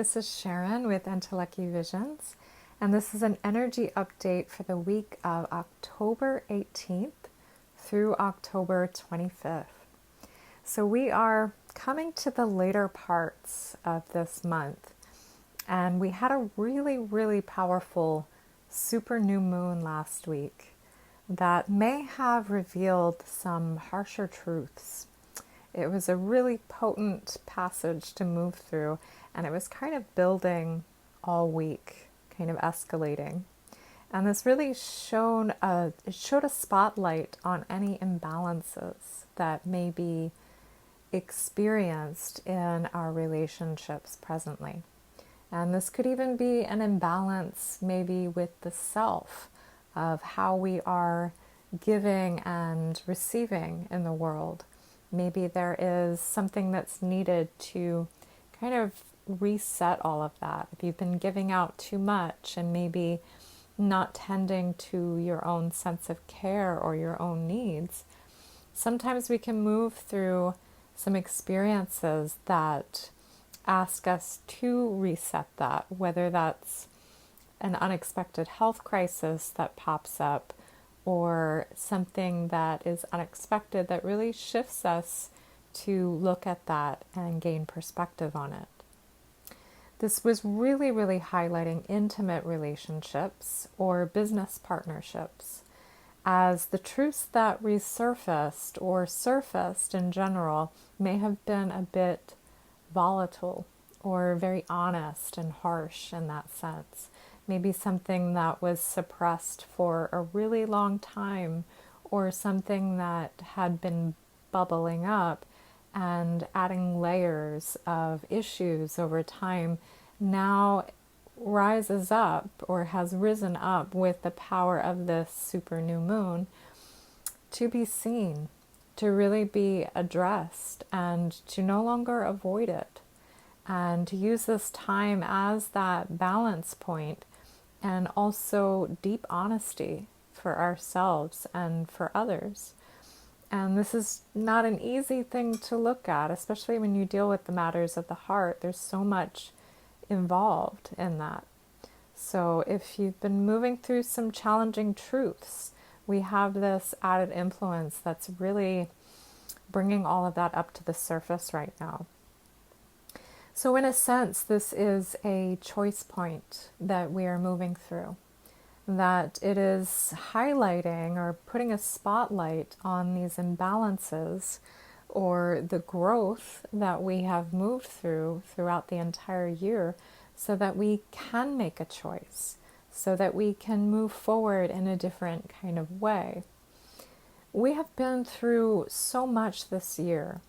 this is Sharon with Entelechy Visions, and this is an energy update for the week of October 18th through October 25th. So we are coming to the later parts of this month, and we had a really powerful super new moon last week that may have revealed some harsher truths. It was a really potent passage to move through, and it was kind of building all week, kind of escalating. And this really showed a spotlight on any imbalances that may be experienced in our relationships presently. And this could even be an imbalance maybe with the self, of how we are giving and receiving in the world. Maybe there is something that's needed to kind of reset all of that. If you've been giving out too much and maybe not tending to your own sense of care or your own needs, sometimes we can move through some experiences that ask us to reset that, whether that's an unexpected health crisis that pops up, or something that is unexpected that really shifts us to look at that and gain perspective on it. This was really highlighting intimate relationships or business partnerships, as the truths that resurfaced or surfaced in general may have been a bit volatile or very honest and harsh in that sense. Maybe something that was suppressed for a really long time, or something that had been bubbling up and adding layers of issues over time now rises up or has risen up with the power of this super new moon to be seen, to really be addressed, and to no longer avoid it, and to use this time as that balance point and also deep honesty for ourselves and for others. And this is not an easy thing to look at, especially when you deal with the matters of the heart. There's so much involved in that. So if you've been moving through some challenging truths, we have this added influence that's really bringing all of that up to the surface right now. So in a sense, this is a choice point that we are moving through, that it is highlighting or putting a spotlight on these imbalances or the growth that we have moved throughout the entire year, so that we can make a choice, so that we can move forward in a different kind of way. We have been through so much this year,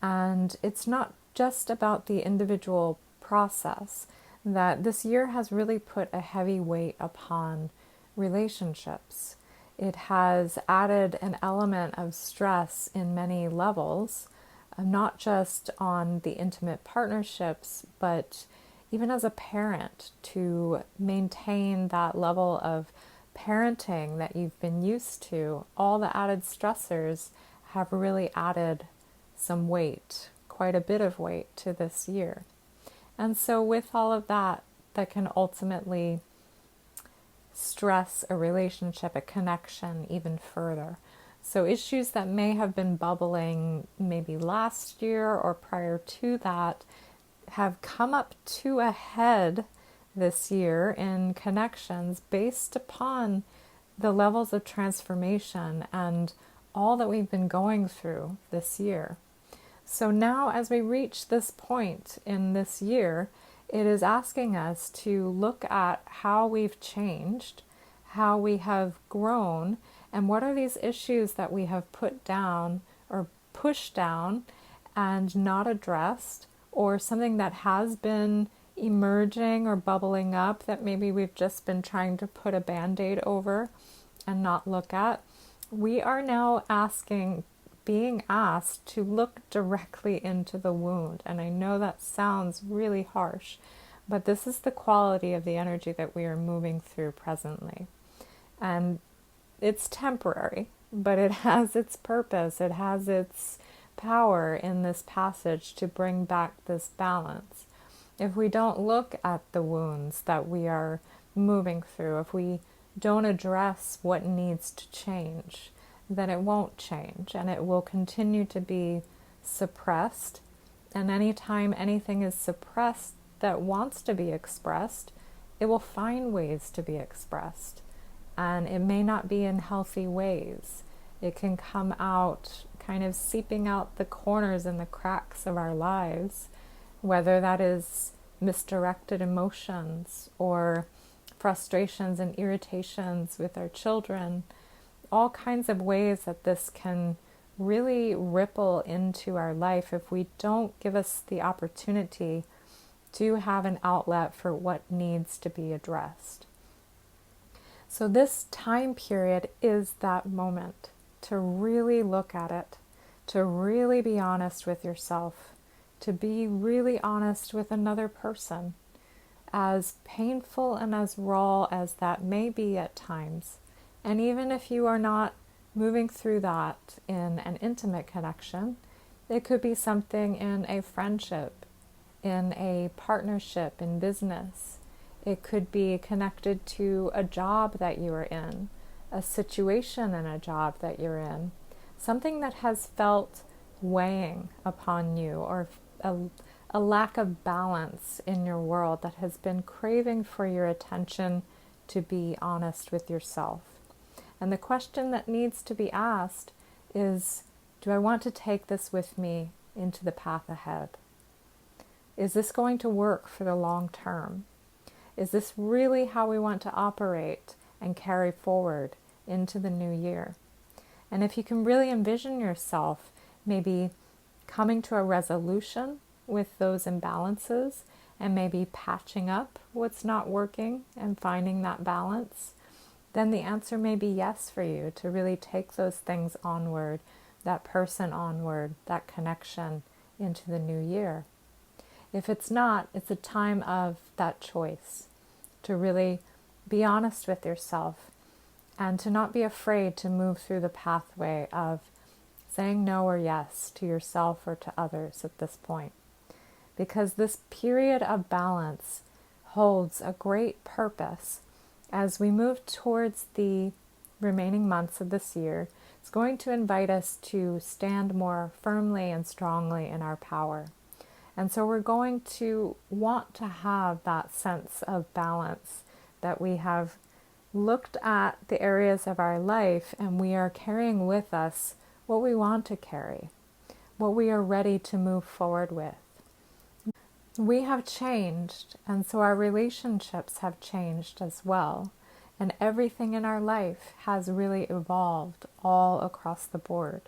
and it's not just about the individual process, that this year has really put a heavy weight upon relationships. It has added an element of stress in many levels, not just on the intimate partnerships, but even as a parent, to maintain that level of parenting that you've been used to. All the added stressors have really added some weight, quite a bit of weight to this year. And so with all of that, that can ultimately stress a relationship, a connection even further. So issues that may have been bubbling maybe last year or prior to that have come up to a head this year in connections based upon the levels of transformation and all that we've been going through this year. So now as we reach this point in this year, it is asking us to look at how we've changed, how we have grown, and what are these issues that we have put down or pushed down and not addressed, or something that has been emerging or bubbling up that maybe we've just been trying to put a band-aid over and not look at. We are now being asked to look directly into the wound. And I know that sounds really harsh, but this is the quality of the energy that we are moving through presently. And it's temporary, but it has its purpose. It has its power in this passage to bring back this balance. if we don't look at the wounds that we are moving through, if we don't address what needs to change, then it won't change and it will continue to be suppressed. And anytime anything is suppressed that wants to be expressed, it will find ways to be expressed. And it may not be in healthy ways. It can come out kind of seeping out the corners and the cracks of our lives, whether that is misdirected emotions or frustrations and irritations with our children, all kinds of ways that this can really ripple into our life if we don't give us the opportunity to have an outlet for what needs to be addressed. So this time period is that moment to really look at it, to really be honest with yourself, to be really honest with another person, as painful and as raw as that may be at times. And even if you are not moving through that in an intimate connection, it could be something in a friendship, in a partnership, in business. It could be connected to a job that you are in, a situation in a job that you're in, something that has felt weighing upon you, or a lack of balance in your world that has been craving for your attention to be honest with yourself. And the question that needs to be asked is, do I want to take this with me into the path ahead? Is this going to work for the long term? Is this really how we want to operate and carry forward into the new year? And if you can really envision yourself maybe coming to a resolution with those imbalances and maybe patching up what's not working and finding that balance, then the answer may be yes for you to really take those things onward, that person onward, that connection into the new year. If it's not, it's a time of that choice to really be honest with yourself and to not be afraid to move through the pathway of saying no or yes to yourself or to others at this point. Because this period of balance holds a great purpose as we move towards the remaining months of this year. It's going to invite us to stand more firmly and strongly in our power. And so we're going to want to have that sense of balance, that we have looked at the areas of our life and we are carrying with us what we want to carry, what we are ready to move forward with. We have changed, and so our relationships have changed as well. And everything in our life has really evolved all across the board.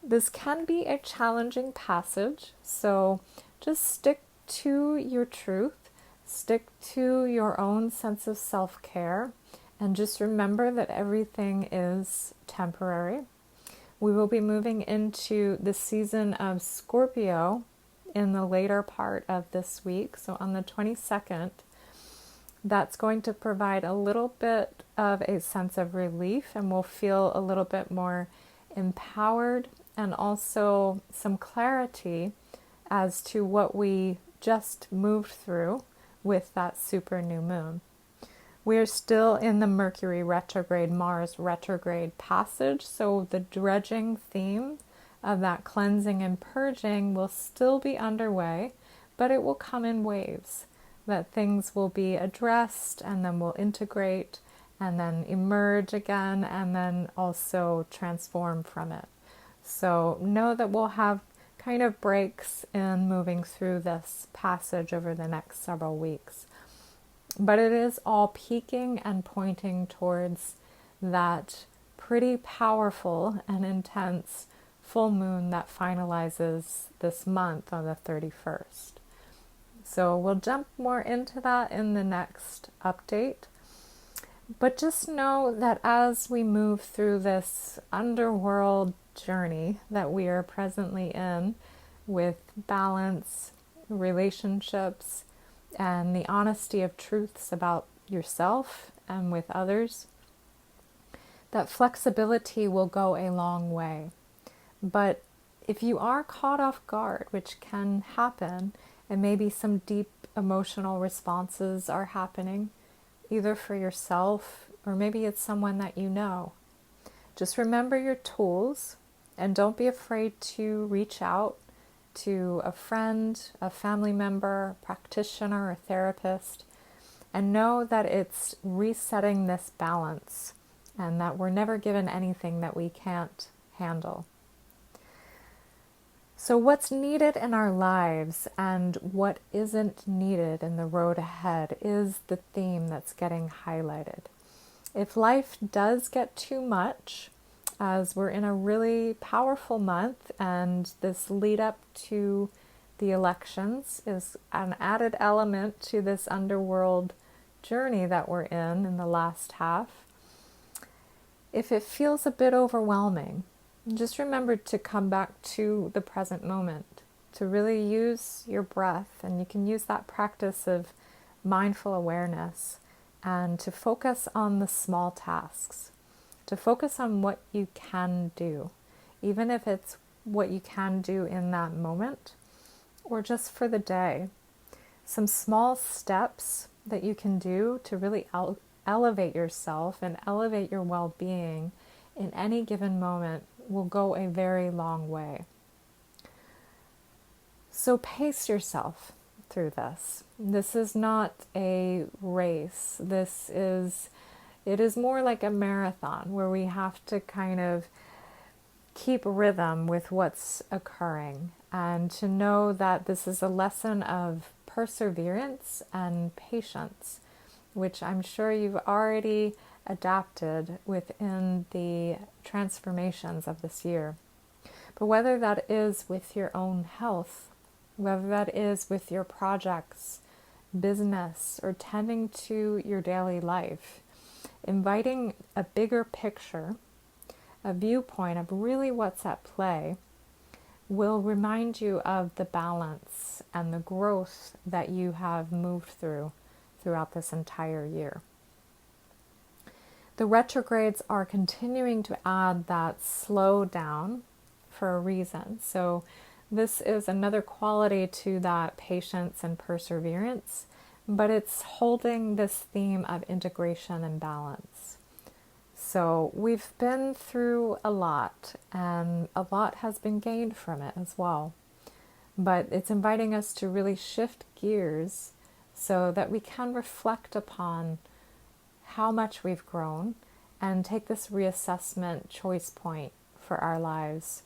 This can be a challenging passage, so just stick to your truth, stick to your own sense of self-care, and just remember that everything is temporary. We will be moving into the season of Scorpio in the later part of this week, so on the 22nd. That's going to provide a little bit of a sense of relief, and we'll feel a little bit more empowered and also some clarity as to what we just moved through with that super new moon. We are still in the Mercury retrograde, Mars retrograde passage, so the dredging theme of that cleansing and purging will still be underway, but it will come in waves, that things will be addressed and then will integrate and then emerge again and then also transform from it. So know that we'll have kind of breaks in moving through this passage over the next several weeks. But it is all peaking and pointing towards that pretty powerful and intense full moon that finalizes this month on the 31st. So we'll jump more into that in the next update. But just know that as we move through this underworld journey that we are presently in with balance, relationships, and the honesty of truths about yourself and with others, that flexibility will go a long way. But if you are caught off guard, which can happen, And maybe some deep emotional responses are happening, either for yourself or maybe it's someone that you know. Just remember your tools and don't be afraid to reach out to a friend, a family member, a practitioner, a therapist, and know that it's resetting this balance and that we're never given anything that we can't handle. So what's needed in our lives and what isn't needed in the road ahead is the theme that's getting highlighted. If life does get too much, as we're in a really powerful month and this lead up to the elections is an added element to this underworld journey that we're in the last half. If it feels a bit overwhelming, just remember to come back to the present moment, to really use your breath, and you can use that practice of mindful awareness and to focus on the small tasks, to focus on what you can do, even if it's what you can do in that moment or just for the day. Some small steps that you can do to really elevate yourself and elevate your well-being in any given moment will go a very long way. So pace yourself through this. This is not a race. It is more like a marathon where we have to kind of keep rhythm with what's occurring and to know that this is a lesson of perseverance and patience, which I'm sure you've already adapted within the transformations of this year. But whether that is with your own health, whether that is with your projects, business, or tending to your daily life, inviting a bigger picture, a viewpoint of really what's at play, will remind you of the balance and the growth that you have moved throughout this entire year. The retrogrades are continuing to add that slow down for a reason. So this is another quality to that patience and perseverance, but it's holding this theme of integration and balance. So we've been through a lot, and a lot has been gained from it as well. But it's inviting us to really shift gears so that we can reflect upon how much we've grown and take this reassessment choice point for our lives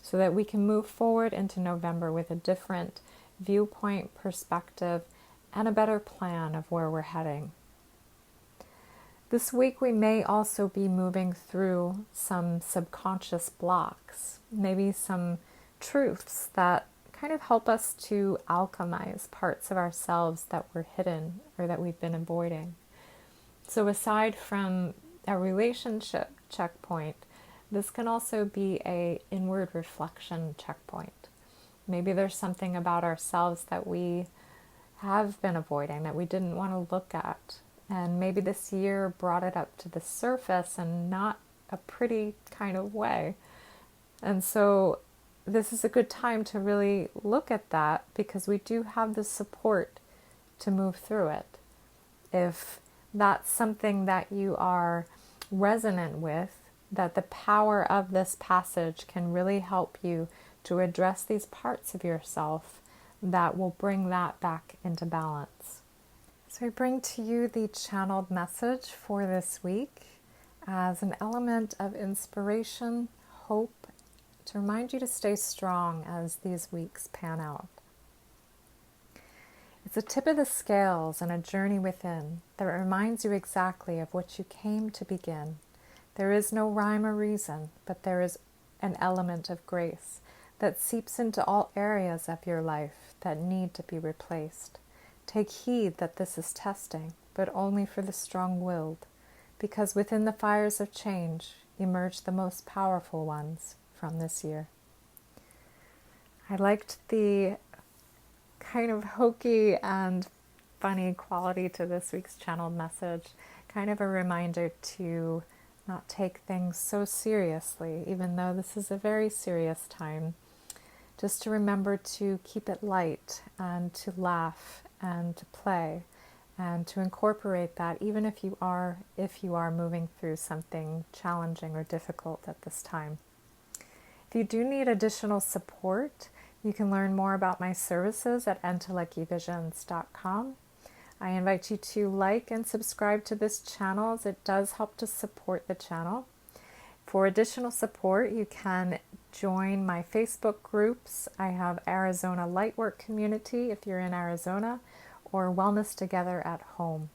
so that we can move forward into November with a different viewpoint, perspective, and a better plan of where we're heading. This week we may also be moving through some subconscious blocks, maybe some truths that kind of help us to alchemize parts of ourselves that were hidden or that we've been avoiding. So aside from a relationship checkpoint, this can also be an inward reflection checkpoint. Maybe there's something about ourselves that we have been avoiding, that we didn't want to look at. And maybe this year brought it up to the surface and not a pretty kind of way. And so this is a good time to really look at that because we do have the support to move through it. If that's something that you are resonant with, that the power of this passage can really help you to address these parts of yourself that will bring that back into balance. So I bring to you the channeled message for this week as an element of inspiration, hope, to remind you to stay strong as these weeks pan out. It's a tip of the scales and a journey within that reminds you exactly of what you came to begin. There is no rhyme or reason, but there is an element of grace that seeps into all areas of your life that need to be replaced. Take heed that this is testing, but only for the strong-willed, because within the fires of change emerge the most powerful ones from this year. I liked the kind of hokey and funny quality to this week's channeled message, kind of a reminder to not take things so seriously, even though this is a very serious time, just to remember to keep it light and to laugh and to play and to incorporate that even if you are moving through something challenging or difficult at this time. If you do need additional support, you can learn more about my services at entelechivisions.com. I invite you to like and subscribe to this channel as it does help to support the channel. For additional support, you can join my Facebook groups. I have Arizona Lightwork Community if you're in Arizona, or Wellness Together at Home.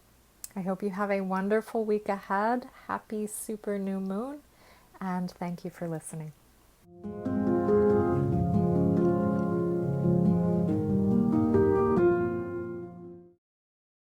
I hope you have a wonderful week ahead. Happy super new moon, and thank you for listening.